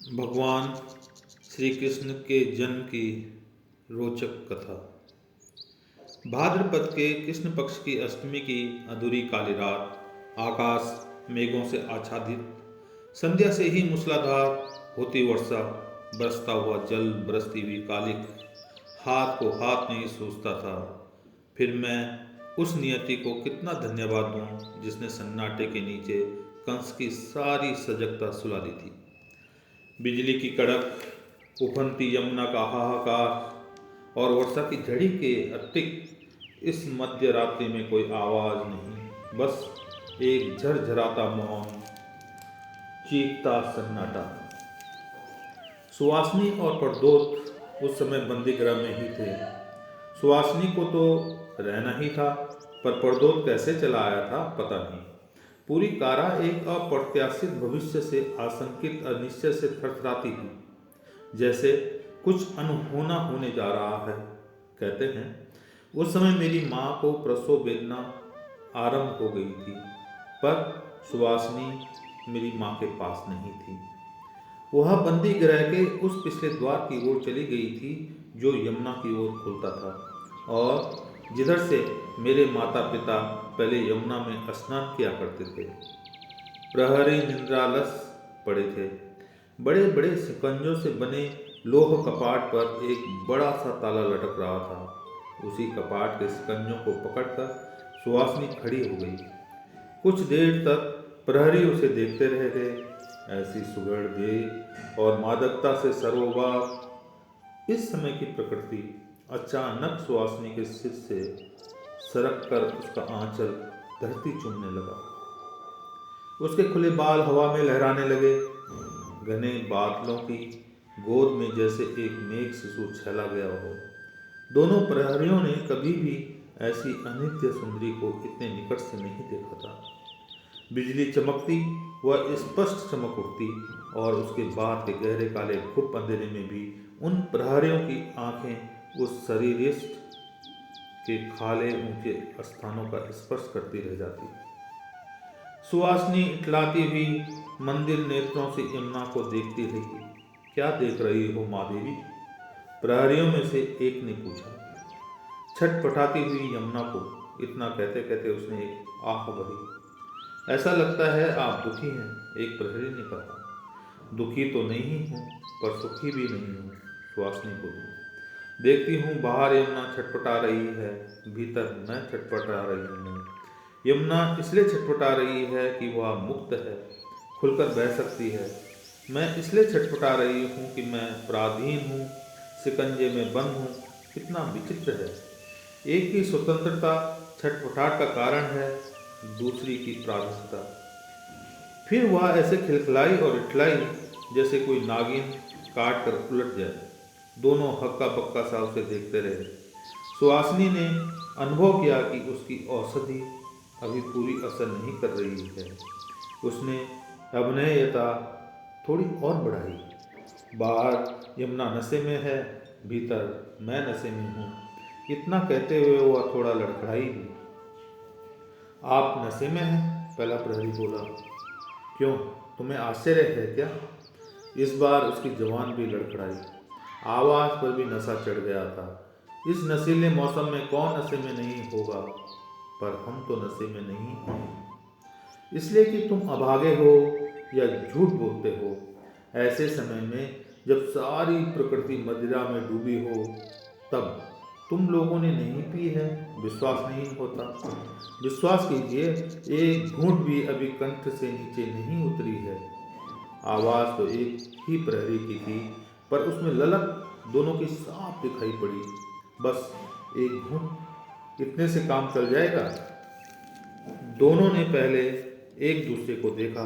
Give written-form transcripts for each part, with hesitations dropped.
भगवान श्री कृष्ण के जन्म की रोचक कथा। भाद्रपद के कृष्ण पक्ष की अष्टमी की अधूरी काली रात, आकाश मेघों से आच्छादित, संध्या से ही मूसलाधार होती वर्षा, बरसता हुआ जल, बरसती हुई कालिक, हाथ को हाथ नहीं सूझता था। फिर मैं उस नियति को कितना धन्यवाद दूं जिसने सन्नाटे के नीचे कंस की सारी सजगता सुला दी थी। बिजली की कड़क, उफनती यमुना का हाहाकार और वर्षा की झड़ी के अतिरिक्त इस मध्य रात्रि में कोई आवाज नहीं, बस एक झरझराता मौन, चीखता सन्नाटा। सुवासनी और प्रदोत उस समय बंदी गृह में ही थे। सुवासनी को तो रहना ही था, पर प्रदोत कैसे चला आया था पता नहीं। पूरी कारा एक अप्रत्याशित भविष्य से आशंकित अनिश्चय से थरथराती थी, जैसे कुछ अनहोना होने जा रहा है। कहते हैं उस समय मेरी माँ को प्रसव वेदना आरंभ हो गई थी, पर सुवासनी मेरी माँ के पास नहीं थी। वह बंदी गृह के उस पिछले द्वार की ओर चली गई थी जो यमुना की ओर खुलता था, और जिधर से मेरे माता पिता पहले यमुना में स्नान किया करते थे। प्रहरी निद्रालस पड़े थे। बड़े बड़े शिकंजों से बने लोह कपाट पर एक बड़ा सा ताला लटक रहा था। उसी कपाट के शिकंजों को पकड़कर सुवासनी खड़ी हो गई। कुछ देर तक प्रहरी उसे देखते रह गए। ऐसी सुघड़ देह और मादकता से सरोबार इस समय की प्रकृति अचानक सुवासनी के सिर से सरक कर उसका आंचल धरती चूमने लगा। उसके खुले बाल हवा में लहराने लगे। घने बादलों की गोद में जैसे एक मेघ शिशु छला गया हो। दोनों प्रहरियों ने कभी भी ऐसी अनित्य सुंदरी को इतने निकट से नहीं देखा था। बिजली चमकती वह स्पष्ट चमक उठती, और उसके बाद के गहरे काले गुप्त अंधेरे में भी उन प्रहरियों की आंखें उस शरीरिष्ट के खाले ऊंचे स्थानों का स्पर्श करती रह जाती। सुवासनी इटलाती हुई मंदिर नेत्रों से यमुना को देखती रही। क्या देख रही हो माँ देवी? प्रहरियों में से एक ने पूछा। छटपटाती हुई यमुना को इतना कहते कहते उसने एक आह भरी। ऐसा लगता है आप दुखी हैं, एक प्रहरी ने कहा। दुखी तो नहीं हूँ, पर सुखी भी नहीं हूँ, सुवासनी बोली। देखती हूँ बाहर यमुना छटपटा रही है, भीतर मैं छटपटा रही हूँ। यमुना इसलिए छटपटा रही है कि वह मुक्त है, खुलकर बह सकती है। मैं इसलिए छटपटा रही हूँ कि मैं पराधीन हूँ, शिकंजे में बंद हूँ। कितना विचित्र है। एक की स्वतंत्रता छटपटाहट का कारण है, दूसरी की पराधीनता। फिर वह ऐसे खिलखिलाई और इठलाई जैसे कोई नागिन काट कर उलट जाए। दोनों हक्का बक्का सा उसे देखते रहे। सुहासिनी ने अनुभव किया कि उसकी औषधि अभी पूरी असर नहीं कर रही है। उसने अभिनयता थोड़ी और बढ़ाई। बाहर यमुना नशे में है, भीतर मैं नशे में हूँ। इतना कहते हुए वह थोड़ा लड़खड़ाई भी। आप नशे में हैं? पहला प्रहरी बोला। क्यों, तुम्हें आश्चर्य है क्या? इस बार उसकी जवान भी लड़खड़ाई। आवाज पर भी नशा चढ़ गया था। इस नशीले मौसम में कौन नशे में नहीं होगा, पर हम तो नशे में नहीं हैं। इसलिए कि तुम अभागे हो या झूठ बोलते हो। ऐसे समय में जब सारी प्रकृति मदिरा में डूबी हो, तब तुम लोगों ने नहीं पी है, विश्वास नहीं होता। विश्वास कीजिए, एक घूंट भी अभी कंठ से नीचे नहीं उतरी है। आवाज तो एक ही प्रहरी की थी, पर उसमें ललक दोनों की साफ दिखाई पड़ी। बस एक घूंट, इतने से काम चल जाएगा। दोनों ने पहले एक दूसरे को देखा,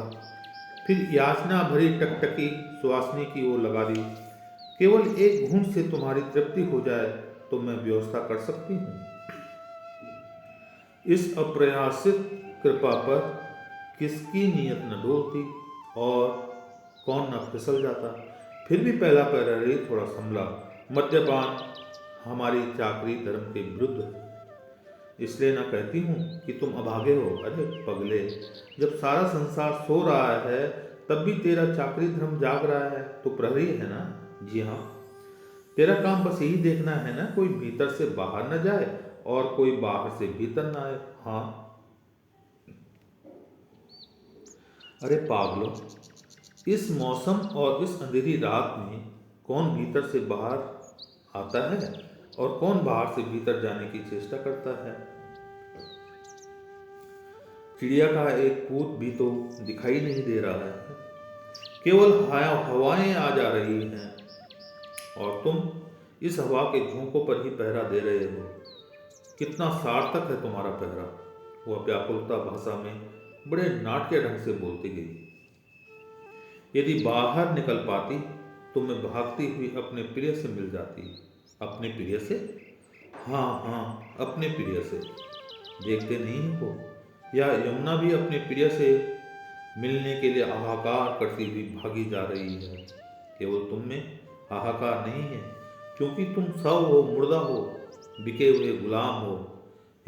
फिर याचना भरी टकटकी सुवासनी की ओर लगा दी। केवल एक घूंट से तुम्हारी तृप्ति हो जाए तो मैं व्यवस्था कर सकती हूँ। इस अप्रयासित कृपा पर किसकी नीयत न डोलती और कौन न फिसल जाता। फिर भी पहला प्रहरी थोड़ा संभला। मद्यपान हमारी चाकरी धर्म के विरुद्ध है, इसलिए ना कहती हूँ कि तुम अभागे हो। अरे पगले, जब सारा संसार सो रहा है तब भी तेरा चाकरी धर्म जाग रहा है तो प्रहरी है ना? जी हाँ। तेरा काम बस यही देखना है ना, कोई भीतर से बाहर न जाए और कोई बाहर से भीतर न आए। हाँ। अरे पागलों, इस मौसम और इस अंधेरी रात में कौन भीतर से बाहर आता है और कौन बाहर से भीतर जाने की चेष्टा करता है? चिड़िया का एक पूत भी तो दिखाई नहीं दे रहा है, केवल हवाएं आ जा रही हैं और तुम इस हवा के झोंकों पर ही पहरा दे रहे हो। कितना सार्थक है तुम्हारा पहरा। वह व्याकुलता भाषा में बड़े नाट्य ढंग से बोलती गई। यदि बाहर निकल पाती तो मैं भागती हुई अपने प्रिय से मिल जाती। अपने प्रिय से? हाँ हाँ, अपने प्रिय से। देखते नहीं हो, या यमुना भी अपने प्रिय से मिलने के लिए हाहाकार करती हुई भागी जा रही है। केवल तुम में हाहाकार नहीं है, क्योंकि तुम शव हो, मुर्दा हो, बिके हुए गुलाम हो।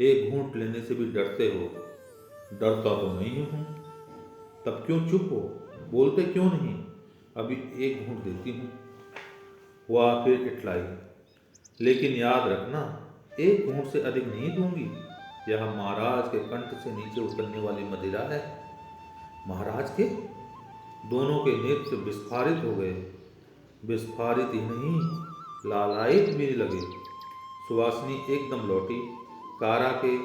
एक घूंट लेने से भी डरते हो। डरता तो नहीं हूं, तब क्यों चुप हो? बोलते क्यों नहीं? अभी एक घूंट देती हूँ। वह फिर इटलाई। लेकिन याद रखना, एक घूंट से अधिक नहीं दूंगी। यह महाराज के कंठ से नीचे उतरने वाली मदिरा है। महाराज के? दोनों के नेत्र विस्फारित हो गए। विस्फारित ही नहीं, लालायित भी लगे। सुवासिनी एकदम लौटी। कारा के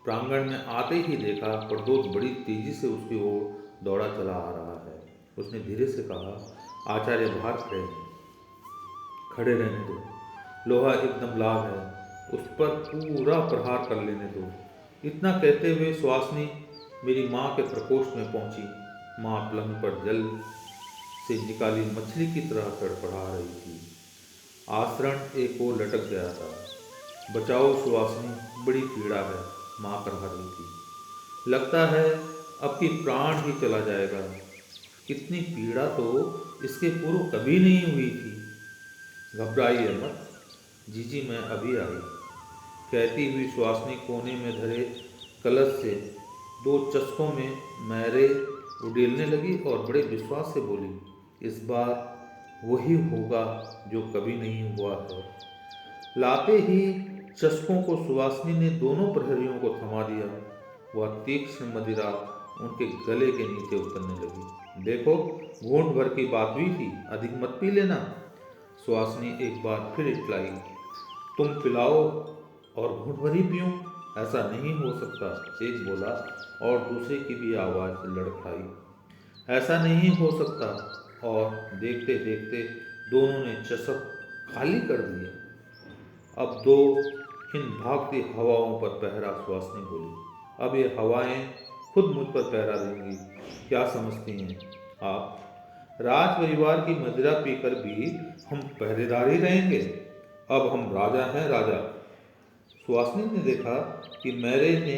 प्रांगण में आते ही देखा प्रदोष बड़ी तेजी से उसकी ओर दौड़ा चला आ रहा है। उसने धीरे से कहा, आचार्य बाहर खड़े हैं। खड़े रहने दो, लोहा एकदम लाल है, उस पर पूरा प्रहार कर लेने दो। इतना कहते हुए सुवासिनी मेरी माँ के प्रकोष्ठ में पहुंची। माँ पलंग पर जल से निकाली मछली की तरह तड़पड़ा रही थी। आसरण एक ओर लटक गया था। बचाओ सुवासिनी, बड़ी पीड़ा है, माँ कहा रही थी। लगता है अब की प्राण ही चला जाएगा। इतनी पीड़ा तो इसके पूर्व कभी नहीं हुई थी। घबराइए मत, जीजी मैं अभी आई, कहती हुई सुवासिनी कोने में धरे कलश से दो चस्कों में मैरे उड़ेलने लगी और बड़े विश्वास से बोली, इस बार वही होगा जो कभी नहीं हुआ है। लाते ही चस्कों को सुवासिनी ने दोनों प्रहरियों को थमा दिया। वह तीक्ष्ण मदिरा उनके गले के नीचे उतरने लगी। देखो, घूंट भर की बात हुई थी, अधिक मत पी लेना। सुवासिनी एक बार फिर इटलाई। तुम पिलाओ और घूंट भर ही पीऊं? ऐसा नहीं हो सकता, एक बोला और दूसरे की भी आवाज़ लड़खड़ाई। ऐसा नहीं हो सकता। और देखते देखते दोनों ने चषक खाली कर दिए। अब दो इन भागती हवाओं पर पहरा। सुवासिनी बोली, अब ये हवाएं खुद मुझ पर पहरा देंगी। क्या समझती हैं आप? राज परिवार की मदिरा पीकर भी हम पहरेदार ही रहेंगे। अब हम राजा हैं, राजा। सुहासिनी ने देखा कि मैरे ने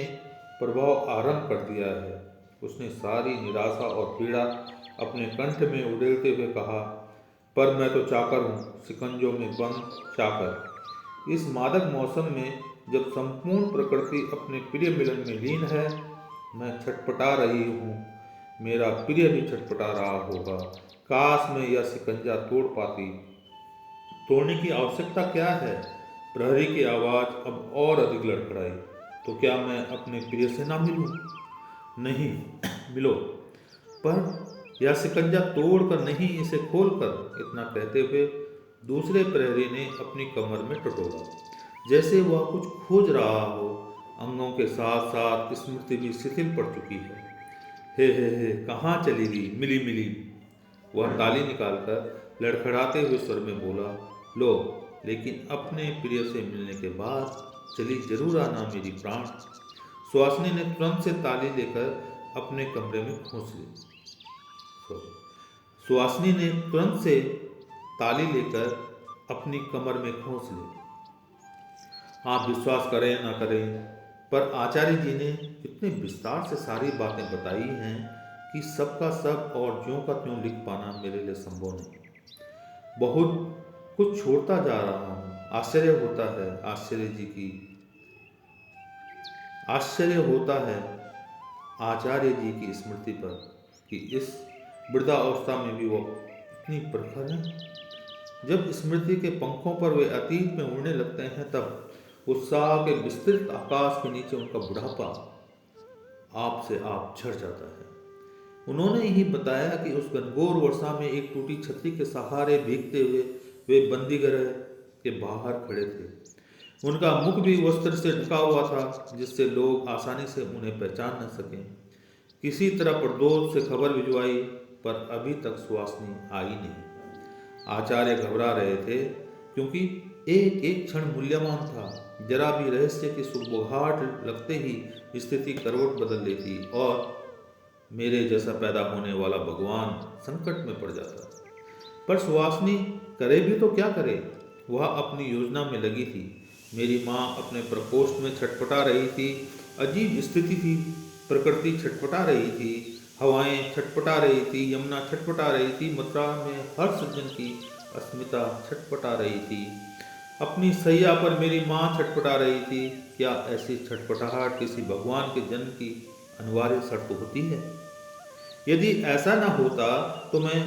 प्रभाव आरंभ कर दिया है। उसने सारी निराशा और पीड़ा अपने कंठ में उड़ेलते हुए कहा, पर मैं तो चाकर हूँ, शिकंजों में बंद चाकर। इस मादक मौसम में जब संपूर्ण प्रकृति अपने प्रिय मिलन में लीन है, मैं छटपटा रही हूँ। मेरा प्रिय भी छटपटा रहा होगा। काश मैं यह शिकंजा तोड़ पाती। तोड़ने की आवश्यकता क्या है? प्रहरी की आवाज़ अब और अधिक लड़खड़ाई। तो क्या मैं अपने प्रिय से ना मिलूं? नहीं, मिलो, पर यह शिकंजा तोड़कर नहीं, इसे खोलकर। इतना कहते हुए दूसरे प्रहरी ने अपनी कमर में टटोला, जैसे वह कुछ खोज रहा हो। अंगों के साथ साथ स्मृति भी शिथिल पड़ चुकी है। हे, कहाँ चली गई? मिली मिली। वह ताली निकालकर लड़खड़ाते हुए स्वर में बोला, लो, लेकिन अपने प्रिय से मिलने के बाद चली जरूर आना मेरी प्राण। सुहासिनी ने तुरंत से ताली लेकर अपने कमरे में खोस ली। सुहासिनी ने तुरंत से ताली लेकर अपनी कमर में खोस ली। आप विश्वास करें ना करें, पर आचार्य जी ने इतने विस्तार से सारी बातें बताई हैं कि सबका सब और ज्यों का त्यों लिख पाना मेरे लिए संभव नहीं। बहुत कुछ छोड़ता जा रहा हूँ। आश्चर्य होता है आचार्य जी की स्मृति पर कि इस वृद्धावस्था में भी वो इतनी प्रखर है। जब स्मृति के पंखों पर वे अतीत में उड़ने लगते हैं, तब उत्साह के विस्तृत आकाश के नीचे उनका बुढ़ापा आप से आप झड़ जाता है। उन्होंने ही बताया कि उस घनघोर वर्षा में एक टूटी छतरी के सहारे भीगते हुए वे बंदीगृह के बाहर खड़े थे। उनका मुख भी वस्त्र से ढका हुआ था, जिससे लोग आसानी से उन्हें पहचान न सकें। किसी तरह प्रदोष से खबर भिजवाई, पर अभी तक सुवासनी आई नहीं। आचार्य घबरा रहे थे, क्योंकि एक एक क्षण मूल्यवान था। जरा भी रहस्य की सुगबुगाहट लगते ही स्थिति करवट बदल लेती और मेरे जैसा पैदा होने वाला भगवान संकट में पड़ जाता। पर सुवासनी करे भी तो क्या करे, वह अपनी योजना में लगी थी। मेरी माँ अपने प्रकोष्ठ में छटपटा रही थी। अजीब स्थिति थी। प्रकृति छटपटा रही थी, हवाएं छटपटा रही थी, यमुना छटपटा रही थी, मथुरा में हर सज्जन की अस्मिता छटपटा रही थी। अपनी सैया पर मेरी माँ छटपटा रही थी। क्या ऐसी छटपटाहट किसी भगवान के जन्म की अनिवार्य शर्त होती है? यदि ऐसा न होता तो मैं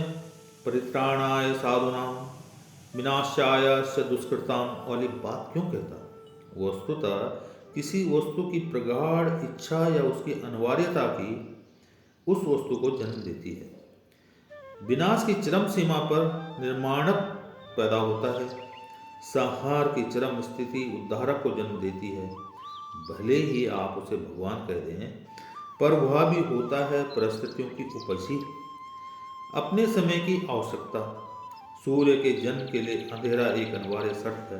परित्राणाय साधुनां विनाशाय च दुष्कृताम वाली बात क्यों कहता? वस्तुतः किसी वस्तु की प्रगाढ़ इच्छा या उसकी अनिवार्यता की उस वस्तु को जन्म देती है। विनाश की चरम सीमा पर निर्माणक पैदा होता है। संहार की चरम स्थिति उद्धारक को जन्म देती है। भले ही आप उसे भगवान कह दें, पर वह भी होता है परिस्थितियों की उपज ही। अपने समय की आवश्यकता। सूर्य के जन्म के लिए अंधेरा एक अनिवार्य शर्त है,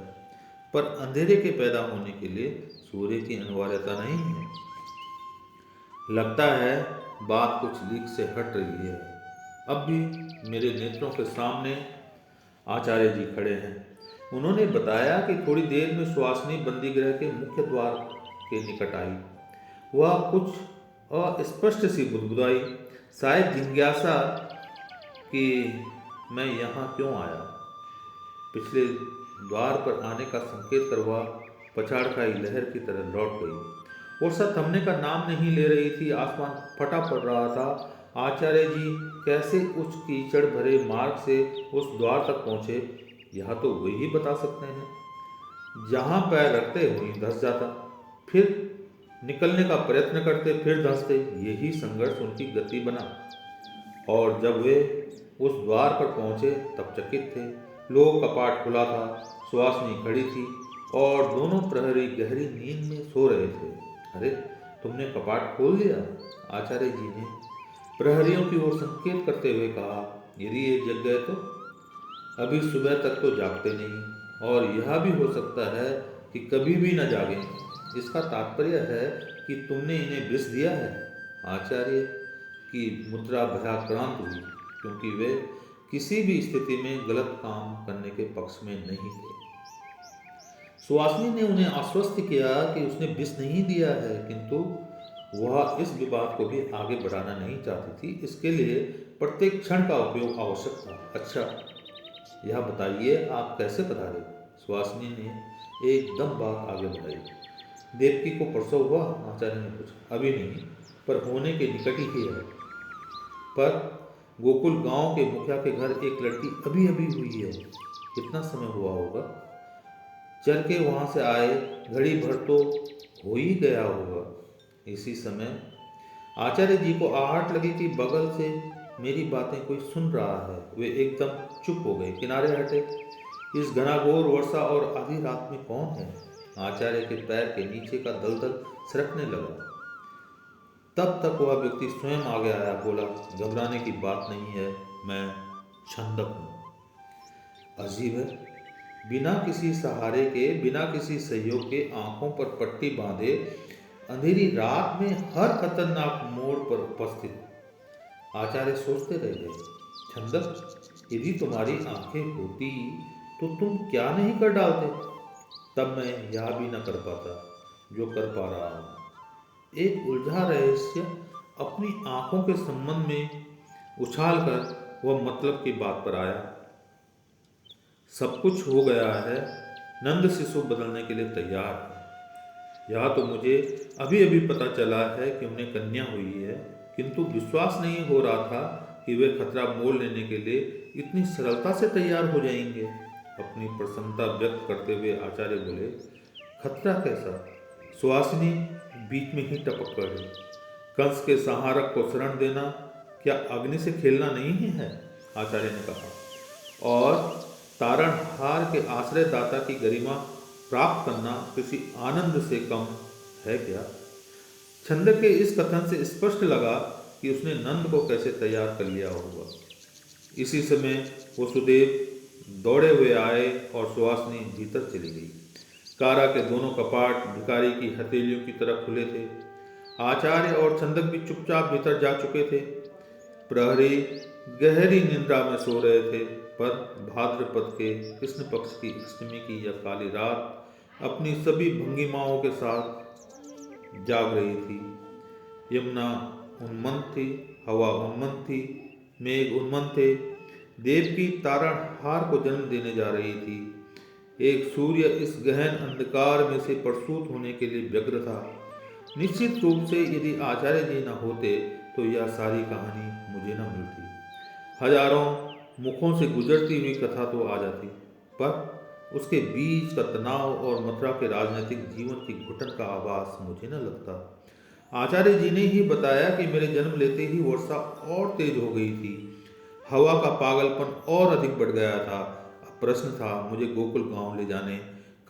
पर अंधेरे के पैदा होने के लिए सूर्य की अनिवार्यता नहीं है। लगता है बात कुछ लीक से हट रही है। अब भी मेरे नेत्रों के सामने आचार्य जी खड़े हैं। उन्होंने बताया कि थोड़ी देर में सुवासनी बंदीगृह के मुख्य द्वार के निकट आई। वह कुछ अस्पष्ट सी बुदबुदाई, शायद जिज्ञासा कि मैं यहाँ क्यों आया। पिछले द्वार पर आने का संकेत कर वह पछाड़ खाई लहर की तरह लौट गई। वर्षा थमने का नाम नहीं ले रही थी। आसमान फटा पड़ रहा था। आचार्य जी कैसे उस कीचड़ भरे मार्ग से उस द्वार तक पहुँचे, यह तो वही बता सकते हैं। जहाँ पैर रखते वहीं धंस जाता, फिर निकलने का प्रयत्न करते, फिर धंसते। यही संघर्ष उनकी गति बना। और जब वे उस द्वार पर पहुंचे तब चकित थे। लोग कपाट खुला था, सुवासनी खड़ी थी और दोनों प्रहरी गहरी नींद में सो रहे थे। अरे, तुमने कपाट खोल दिया? आचार्य जी ने प्रहरियों की ओर संकेत करते हुए कहा। यदि ये जग गए तो? अभी सुबह तक तो जागते नहीं, और यह भी हो सकता है कि कभी भी न जागें। इसका तात्पर्य है कि तुमने इन्हें विष दिया है। आचार्य की मुद्रा भयाक्रांत हुई, क्योंकि वे किसी भी स्थिति में गलत काम करने के पक्ष में नहीं थे। सुवासनी ने उन्हें आश्वस्त किया कि उसने विष नहीं दिया है, किंतु वह इस विवाद को भी आगे बढ़ाना नहीं चाहती थी। इसके लिए प्रत्येक क्षण का उपयोग आवश्यक था। अच्छा, यह बताइए आप कैसे पधारे? सुवासनी ने एकदम बात आगे बढ़ाई। देवकी को प्रसव हुआ? आचार्य ने पूछा। अभी नहीं, पर होने के निकट ही है। पर गोकुल गांव के मुखिया के घर एक लड़की अभी अभी हुई है। कितना समय हुआ होगा? चल के वहां से आए घड़ी भर तो हो ही गया होगा। इसी समय आचार्य जी को आहट लगी कि बगल से मेरी बातें कोई सुन रहा है। वे एकदम चुप हो गए, किनारे हटे। इस घनाघोर वर्षा और आधी रात में कौन है? आचार्य के पैर के नीचे का दलदल सरकने लगा। तब तक वह व्यक्ति स्वयं आगे आया, बोला, घबराने की बात नहीं है, मैं छंदक हूँ। अजीब है, बिना किसी सहारे के, बिना किसी सहयोग के, आंखों पर पट्टी बांधे अंधेरी रात में हर खतरनाक मोड़ पर उपस्थित। आचार्य सोचते रह गए। छंदक, यदि तुम्हारी आंखें होती तो तुम क्या नहीं कर डालते? तब मैं यह भी न कर पाता जो कर पा रहा हूँ। एक उलझा रहस्य अपनी आंखों के संबंध में उछाल कर वह मतलब की बात पर आया। सब कुछ हो गया है। नंद शिशु बदलने के लिए तैयार है। यह तो मुझे अभी अभी पता चला है कि उन्हें कन्या हुई है, किंतु विश्वास नहीं हो रहा था कि वे खतरा मोल लेने के लिए इतनी सरलता से तैयार हो जाएंगे। अपनी प्रसन्नता व्यक्त करते हुए आचार्य बोले, खतरा कैसा? सुहासिनी बीच में ही टपक पड़ी। कंस के संहारक को शरण देना क्या अग्नि से खेलना नहीं है? आचार्य ने कहा। और तारणहार के आश्रयदाता की गरिमा प्राप्त करना किसी आनंद से कम है क्या? छंदक के इस कथन से स्पष्ट लगा कि उसने नंद को कैसे तैयार कर लिया होगा। इसी समय वसुदेव दौड़े हुए आए और सुहासिनी भीतर चली गई। कारा के दोनों कपाट भिखारी की हथेलियों की तरह खुले थे। आचार्य और छंदक भी चुपचाप भीतर जा चुके थे। प्रहरी गहरी निद्रा में सो रहे थे, पर भाद्रपद के कृष्ण पक्ष की अष्टमी की यह काली रात अपनी सभी भंगिमाओं के साथ जाग रही थी। यमुना उन्मत्त थी, हवा उन्मत्त थी, मेघ उन्मत्त थे। देवकी तारणहार को जन्म देने जा रही थी। एक सूर्य इस गहन अंधकार में से प्रसूत होने के लिए व्यग्र था। निश्चित रूप से यदि आचार्य जी न होते तो यह सारी कहानी मुझे न मिलती। हजारों मुखों से गुजरती हुई कथा तो आ जाती, पर उसके बीच का तनाव और मथुरा के राजनीतिक जीवन की घुटन का आभास मुझे न लगता। आचार्य जी ने ही बताया कि मेरे जन्म लेते ही वर्षा और तेज हो गई थी। हवा का पागलपन और अधिक बढ़ गया था। अब प्रश्न था मुझे गोकुल गांव ले जाने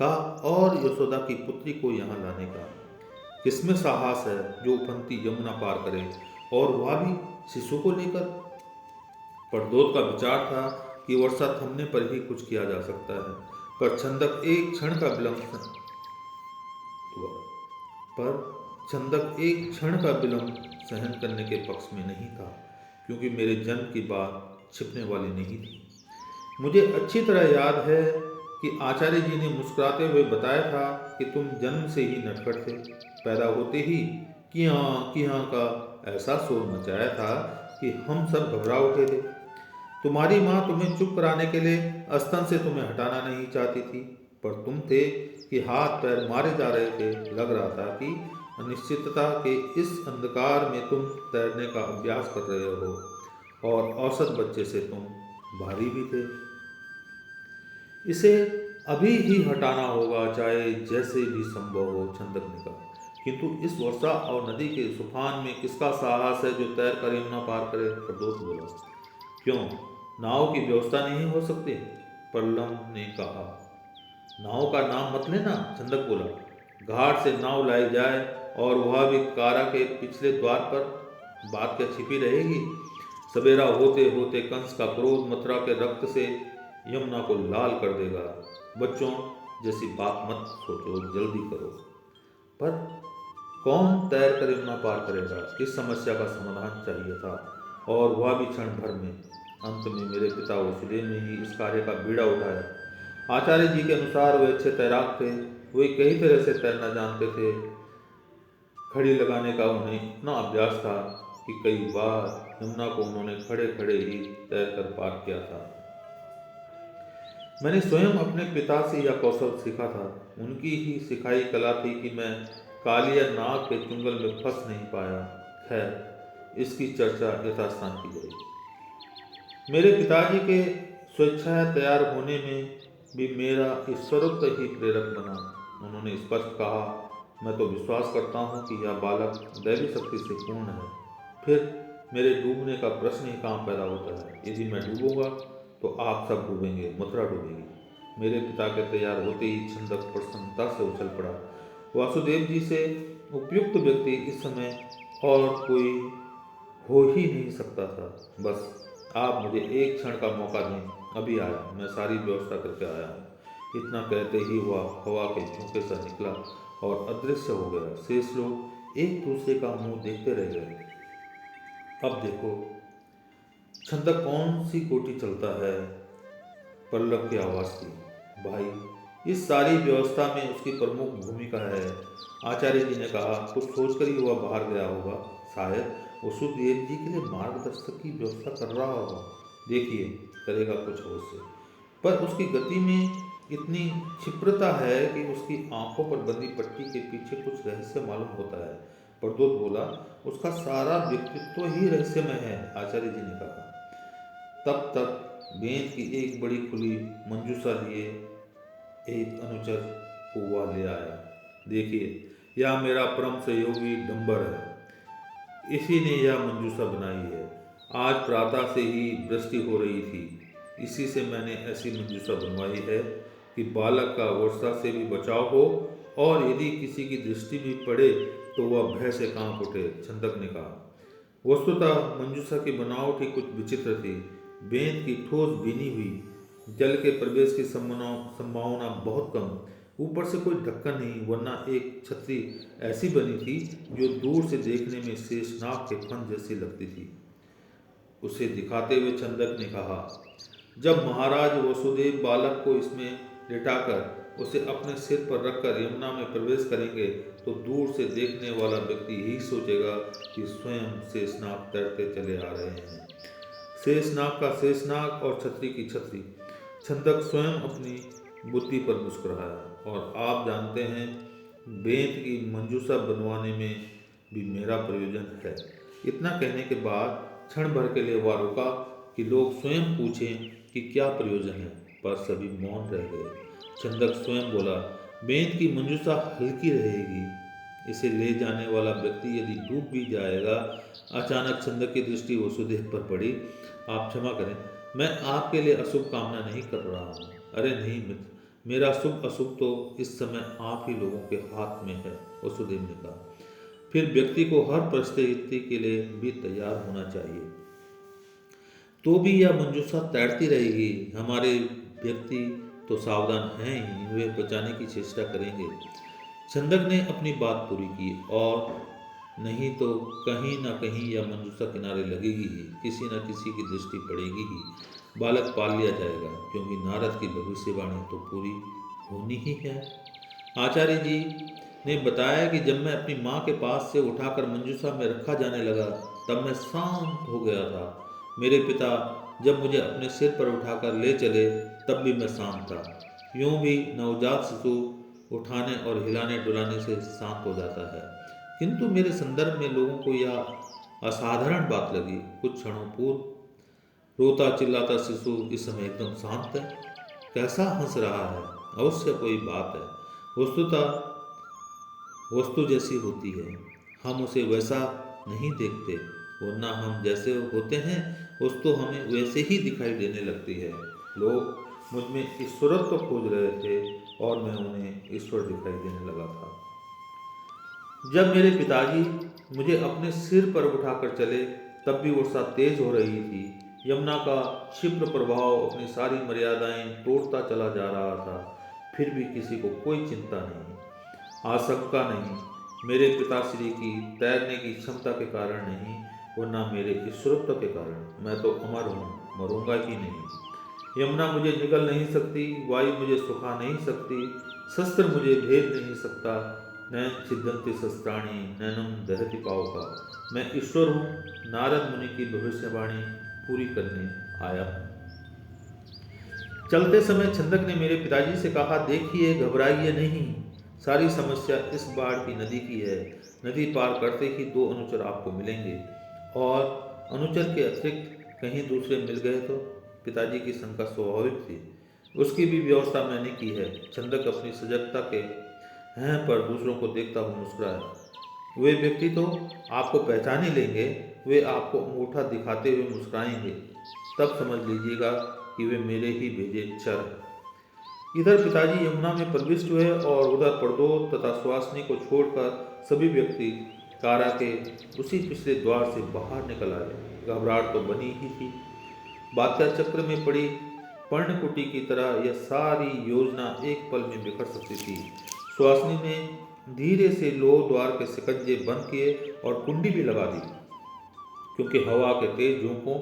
का और यशोदा की पुत्री को यहाँ लाने का। किसमें साहस है जो उफनती यमुना पार करे, और वह भी शिशु को लेकर? प्रद्योत का विचार था कि वर्षा थमने पर ही कुछ किया जा सकता है, पर छंदक एक क्षण का विलंब सहन करने के पक्ष में नहीं था, क्योंकि मेरे जन्म की बात छिपने वाली नहीं थी। मुझे अच्छी तरह याद है कि आचार्य जी ने मुस्कुराते हुए बताया था कि तुम जन्म से ही नटखट थे। पैदा होते ही कियां का ऐसा शोर मचाया था कि हम सब घबरा उठे थे। तुम्हारी माँ तुम्हें चुप कराने के लिए स्तन से तुम्हें हटाना नहीं चाहती थी, पर तुम थे कि हाथ पैर मारे जा रहे थे। लग रहा था कि अनिश्चितता के इस अंधकार में तुम तैरने का अभ्यास कर रहे हो, और औसत बच्चे से तुम भारी भी थे। इसे अभी ही हटाना होगा, चाहे जैसे भी संभव हो, छंदक ने कहा। किंतु इस वर्षा और नदी के तूफान में किसका साहस है जो तैर कर यमुना पार करे? प्रद्योत बोला। क्यों, नाव की व्यवस्था नहीं हो सकती? प्रलम्ब ने कहा। नाव का नाम मत लेना, छंदक बोला। घाट से नाव लाई जाए और वह भी कारा के पिछले द्वार पर, बात क्या छिपी रहेगी? सवेरा होते होते कंस का क्रोध मथुरा के रक्त से यमुना को लाल कर देगा। बच्चों जैसी बात मत सोचो, जल्दी करो। पर कौन तैर कर यमुना पार करेगा? इस समस्या का समाधान चाहिए था, और वह भी क्षण भर में। अंत में मेरे पिता वसुदेव ने ही इस कार्य का बीड़ा उठाया। आचार्य जी के अनुसार वे अच्छे तैराक थे। वे कई तरह से तैरना जानते थे। खड़ी लगाने का उन्हें इतना अभ्यास था कि कई बार यमुना को उन्होंने खड़े खड़े ही तैर कर पार किया था। मैंने स्वयं अपने पिता से यह कौशल सीखा था। उनकी ही सिखाई कला थी कि मैं कालिया नाग के चुंगल में फंस नहीं पाया। खैर, इसकी चर्चा यथास्थान की गई। मेरे पिताजी के स्वेच्छा तैयार होने में भी मेरा ईश्वरोक्त ही प्रेरक बना। उन्होंने स्पष्ट कहा, मैं तो विश्वास करता हूँ कि यह बालक दैवी शक्ति से पूर्ण है। फिर मेरे डूबने का प्रश्न ही कहाँ पैदा होता है? यदि मैं डूबूंगा तो आप सब डूबेंगे, मथुरा डूबेगी। मेरे पिता के तैयार होते ही छंदक प्रसन्नता से उछल पड़ा। वासुदेव जी से उपयुक्त व्यक्ति इस समय और कोई हो ही नहीं सकता था। बस आप मुझे एक क्षण का मौका दें, अभी आया, मैं सारी व्यवस्था करके आया हूँ। इतना कहते ही वह हवा के झोंके से निकला और अदृश्य हो गया। शेष लोग एक दूसरे का मुंह देखते रह गए। अब देखो छंदक कौन सी कोठी चलता है? पल्लव की आवाज थी। भाई, इस सारी व्यवस्था में उसकी प्रमुख भूमिका है। आचार्य जी ने कहा। कुछ सोचकर ही वह बाहर गया होगा। शायद वसुदेव जी के लिए मार्गदर्शक की व्यवस्था कर रहा होगा। देखिए, करेगा कुछ अवश्य, पर उसकी गति में इतनी क्षिप्रता है कि उसकी आंखों पर बंदी पट्टी के पीछे कुछ रहस्य मालूम होता है। प्रद्योत बोला, उसका सारा व्यक्तित्व ही रहस्यमय है, आचार्य जी ने कहा। तब तक बेंत की एक बड़ी खुली मंजूषा लिए एक अनुचर को वह ले आया। देखिए, यह मेरा परम सहयोगी डंबर है, इसी ने यह मंजूषा बनाई है। आज प्रातः से ही वृष्टि हो रही थी, इसी से मैंने ऐसी मंजूषा बनवाई है कि बालक का वर्षा से भी बचाव हो और यदि किसी की दृष्टि भी पड़े तो वह भय से कांप उठे, छंदक ने कहा। वस्तुतः मंजूषा की बनावट ही कुछ विचित्र थी। बेंत की ठोस बीनी हुई, जल के प्रवेश की संभावना बहुत कम, ऊपर से कोई ढक्कन नहीं, वरना एक छतरी ऐसी बनी थी जो दूर से देखने में शेषनाग के फन जैसी लगती थी। उसे दिखाते हुए छंदक ने कहा, जब महाराज वसुदेव बालक को इसमें लिटाकर उसे अपने सिर पर रखकर यमुना में प्रवेश करेंगे तो दूर से देखने वाला व्यक्ति यही सोचेगा कि स्वयं शेषनाग तैरते चले आ रहे हैं। शेषनाग का शेषनाग और छतरी की छतरी। छंदक स्वयं अपनी बुद्धि पर मुस्कुराया। और आप जानते हैं, बेंत की मंजूषा बनवाने में भी मेरा प्रयोजन है। इतना कहने के बाद क्षण भर के लिए वह रुका कि लोग स्वयं पूछें कि क्या प्रयोजन है, पर सभी मौन रह गए। छंदक स्वयं बोला, बेंत की मंजूषा हल्की रहेगी, इसे ले जाने वाला व्यक्ति यदि डूब भी जाएगा। अचानक छंदक की दृष्टि वसुदेव पर पड़ी। आप क्षमा करें, मैं आपके लिए अशुभ कामना नहीं कर रहा हूँ। अरे नहीं मित्र, मेरा शुभ अशुभ तो इस समय आप ही लोगों के हाथ में है, वसुदेव ने कहा। फिर व्यक्ति को हर परिस्थिति के लिए भी तैयार होना चाहिए। तो भी यह मंजूषा तैरती रहेगी। हमारे व्यक्ति तो सावधान हैं ही, वे बचाने की चेष्टा करेंगे। छंदक ने अपनी बात पूरी की। और नहीं तो कहीं ना कहीं यह मंजूषा किनारे लगेगी ही, किसी न किसी की दृष्टि पड़ेगी ही, बालक पाल लिया जाएगा, क्योंकि नारद की भविष्यवाणी तो पूरी होनी ही है। आचार्य जी ने बताया कि जब मैं अपनी माँ के पास से उठाकर मंजूषा में रखा जाने लगा तब मैं शांत हो गया था। मेरे पिता जब मुझे अपने सिर पर उठाकर ले चले तब भी मैं शांत था। यूं भी नवजात शिशु उठाने और हिलाने डुलाने से शांत हो जाता है, किंतु मेरे संदर्भ में लोगों को यह असाधारण बात लगी। कुछ क्षणों पूर्व रोता चिल्लाता शिशु इस समय एकदम शांत है, कैसा हंस रहा है, अवश्य कोई बात है। वस्तुतः वस्तु जैसी होती है, हम उसे वैसा नहीं देखते, वरना हम जैसे होते हैं वस्तु हमें वैसे ही दिखाई देने लगती है। लोग मुझ में ईश्वरत्व खोज रहे थे और मैं उन्हें ईश्वर दिखाई देने लगा था। जब मेरे पिताजी मुझे अपने सिर पर उठाकर चले तब भी वर्षा तेज हो रही थी। यमुना का क्षिप्र प्रभाव अपनी सारी मर्यादाएं तोड़ता चला जा रहा था। फिर भी किसी को कोई चिंता नहीं, आशंका नहीं। मेरे पिताश्री की तैरने की क्षमता के कारण नहीं, वरना मेरे ईश्वरत्व के कारण। मैं तो अमर हूँ, मरूंगा ही नहीं। यमुना मुझे निगल नहीं सकती, वायु मुझे सुखा नहीं सकती, शस्त्र मुझे भेद नहीं सकता। नैन छिदन्ति शस्त्राणि नैनम दहति पावका। मैं ईश्वर हूँ, नारद मुनि की भविष्यवाणी पूरी करने आया हूँ। चलते समय छंदक ने मेरे पिताजी से कहा, देखिए घबराइए नहीं, सारी समस्या इस बाढ़ की नदी की है। नदी पार करते ही 2 अनुचर आपको मिलेंगे, और अनुचर के अतिरिक्त कहीं दूसरे मिल गए तो? पिताजी की शंका स्वाभाविक थी, उसकी भी व्यवस्था मैंने की है। छंदक अपनी सजगता के हैं पर दूसरों को देखता हुआ मुस्कुराया। वे व्यक्ति तो आपको पहचान ही लेंगे, वे आपको अंगूठा दिखाते हुए मुस्कुराएंगे, तब समझ लीजिएगा कि वे मेरे ही भेजे चर हैं। इधर पिताजी यमुना में प्रविष्ट हुए और उधर प्रद्योत तथा सुहासिनी को छोड़कर सभी व्यक्ति कारा के उसी पिछले द्वार से बाहर निकल आए। घबराहट तो बनी ही थी। बात्या चक्र में पड़ी पर्णकुटी की तरह यह सारी योजना एक पल में बिखर सकती थी। सुहासिनी ने धीरे से लोह द्वार के शिकंजे बंद किए और कुंडी भी लगा दी, क्योंकि हवा के तेज झोंकों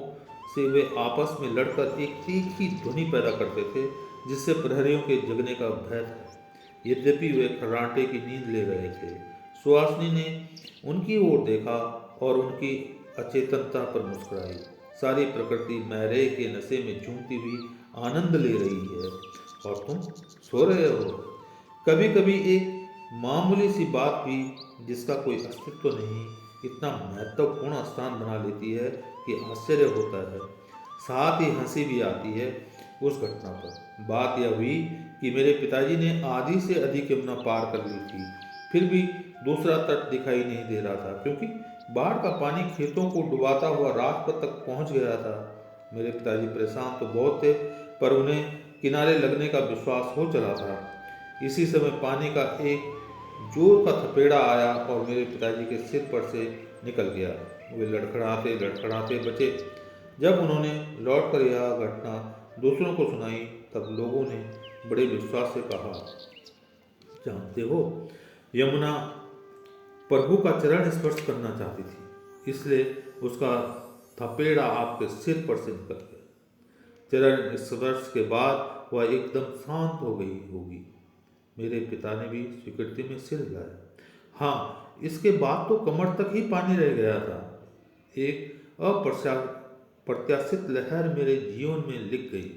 से वे आपस में लड़कर एक तीखी ध्वनि पैदा करते थे, जिससे प्रहरियों के जगने का भय था। यद्यपि वे खर्राटे की नींद ले रहे थे। सुहासिनी ने उनकी ओर देखा और उनकी अचेतनता पर मुस्कुराई। सारी प्रकृति मैरे के नशे में झूमती हुई आनंद ले रही है, और तुम सो रहे हो। कभी कभी एक मामूली सी बात भी जिसका कोई अस्तित्व नहीं इतना महत्वपूर्ण स्थान बना लेती है कि आश्चर्य होता है। साथ ही हंसी भी आती है उस घटना पर। बात यह हुई कि मेरे पिताजी ने आधी से अधिक यमुना पार कर ली थी, फिर भी दूसरा तट दिखाई नहीं दे रहा था, क्योंकि बाढ़ का पानी खेतों को डुबाता हुआ राजपथ तक पहुंच गया था। मेरे पिताजी परेशान तो बहुत थे, पर उन्हें किनारे लगने का विश्वास हो चला था। इसी समय पानी का एक जोर का थपेड़ा आया और मेरे पिताजी के सिर पर से निकल गया। वे लड़खड़ाते लड़खड़ाते बचे। जब उन्होंने लौटकर यह घटना दूसरों को सुनाई, तब लोगों ने बड़े विश्वास से कहा, जानते हो, यमुना प्रभु का चरण स्पर्श करना चाहती थी, इसलिए उसका थपेड़ा आपके सिर पर से निकल गया। चरण स्पर्श के बाद वह एकदम शांत हो गई होगी। मेरे पिता ने भी स्वीकृति में सिर हिलाया। हाँ, इसके बाद तो कमर तक ही पानी रह गया था। एक अप्रत्याशित लहर मेरे जीवन में लिख गई।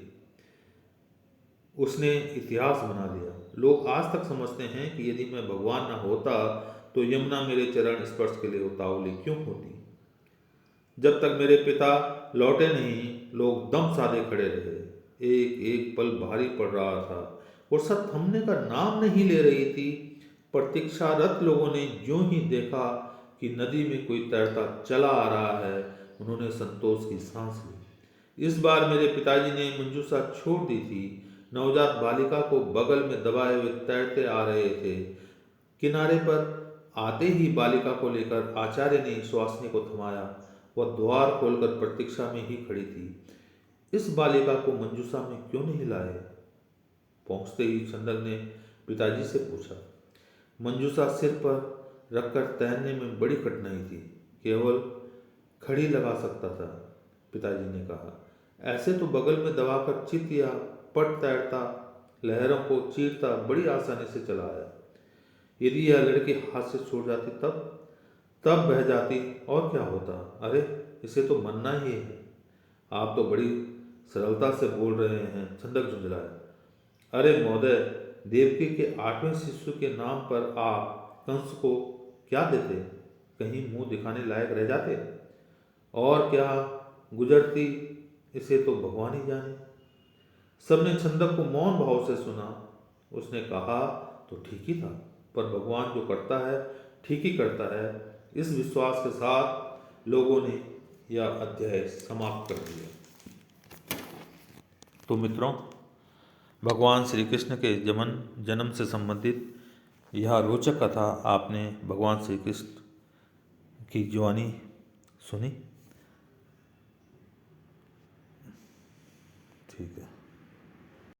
उसने इतिहास बना लिया। लोग आज तक समझते हैं कि यदि मैं भगवान न होता तो यमुना मेरे चरण स्पर्श के लिए उतावली क्यों होती। जब तक मेरे पिता लौटे नहीं, लोग दम साधे खड़े रहे। एक एक पल भारी पड़ रहा था और सब थमने का नाम नहीं ले रही थी। प्रतीक्षारत लोगों ने ज्यों ही देखा कि नदी में कोई तैरता चला आ रहा है, उन्होंने संतोष की सांस ली। इस बार मेरे पिताजी ने मंजूषा छोड़ दी थी। नवजात बालिका को बगल में दबाए हुए तैरते आ रहे थे। किनारे पर आते ही बालिका को लेकर आचार्य ने सुहासिनी को थमाया। वह द्वार खोलकर प्रतीक्षा में ही खड़ी थी। इस बालिका को मंजूषा में क्यों नहीं लाए? पहुंचते ही चंदक ने पिताजी से पूछा। मंजूषा सिर पर रखकर तैरने में बड़ी कठिनाई थी, केवल खड़ी लगा सकता था, पिताजी ने कहा। ऐसे तो बगल में दबाकर चित या पट तैरता, लहरों को चीरता बड़ी आसानी से चला आया। यदि यह लड़की हाथ से छूट जाती तब बह जाती और क्या होता। अरे, इसे तो मरना ही है। आप तो बड़ी सरलता से बोल रहे हैं, चंदक झुंझलाया। अरे महोदय, देवकी के 8वें शिशु के नाम पर आप कंस को क्या देते? कहीं मुंह दिखाने लायक रह जाते। और क्या गुजरती, इसे तो भगवान ही जाने। सबने छंदक को मौन भाव से सुना। उसने कहा, तो ठीक ही था, पर भगवान जो करता है ठीक ही करता है। इस विश्वास के साथ लोगों ने यह अध्याय समाप्त कर दिया। तो मित्रों, भगवान श्री कृष्ण के जन्म से संबंधित यह रोचक कथा आपने भगवान श्री कृष्ण की जीवनी सुनी। ठीक है।